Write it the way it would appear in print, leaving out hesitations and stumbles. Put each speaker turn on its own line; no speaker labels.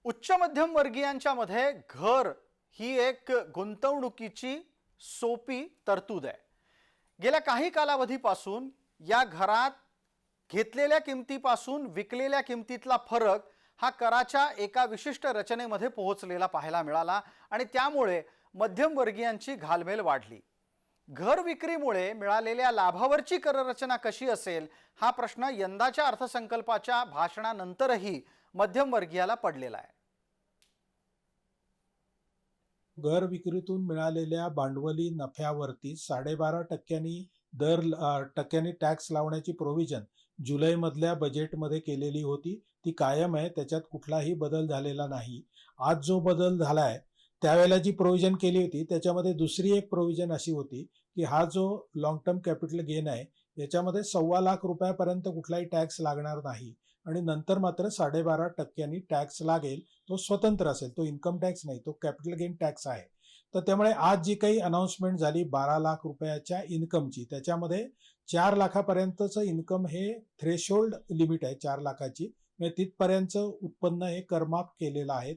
उच्च मध्यम वर्गीयांच्या मध्ये घर ही एक गुंतवणुकीची सोपी तरतूद आहे. गेल्या काही कालावधीपासून या घरात घेतलेल्या किमतीपासून विकलेल्या किमतीतला फरक हा कराच्या एका विशिष्ट रचनेमध्ये पोहोचलेला पाहायला मिळाला आणि त्यामुळे मध्यमवर्गीयांची घालमेल वाढली. घर विक्रीमुळे मिळालेल्या लाभावरची कररचना कशी असेल हा प्रश्न यंदाच्या अर्थसंकल्पाच्या भाषणानंतरही मध्यमवर्गीयाला पडलेला आहे.
घर विक्रीतून मिळालेल्या भांडवली नफ्यावरती 12.5% टक्क्यांनी टॅक्स लावण्याची प्रोव्हिजन जुलैमधल्या बजेटमध्ये केलेली होती. ती कायम आहे, त्याच्यात कुठलाही बदल झालेला नाही. आज जो बदल झालाय त्यावेळेला जी प्रोव्हिजन केली होती त्याच्यामध्ये दुसरी एक प्रोव्हिजन अशी होती की हा जो लॉंग टर्म कॅपिटल गेन आहे याच्यामध्ये 1.25 लाख रुपयापर्यंत कुठलाही टॅक्स लागणार नाही आणि नंतर मात्र 12.5% टॅक्स लागेल. तो स्वतंत्र असेल, तो इन्कम टॅक्स नाही, तो कॅपिटल गेन टॅक्स आहे. तर त्यामुळे आज जी काही अनाउन्समेंट झाली 12 लाख रुपयाच्या इन्कमची, त्याच्यामध्ये 4 लाखापर्यंतचं इन्कम हे थ्रेशोल्ड लिमिट आहे 4 लाखाची, म्हणजे तिथपर्यंतचं उत्पन्न हे करमाफ केलेलं आहे.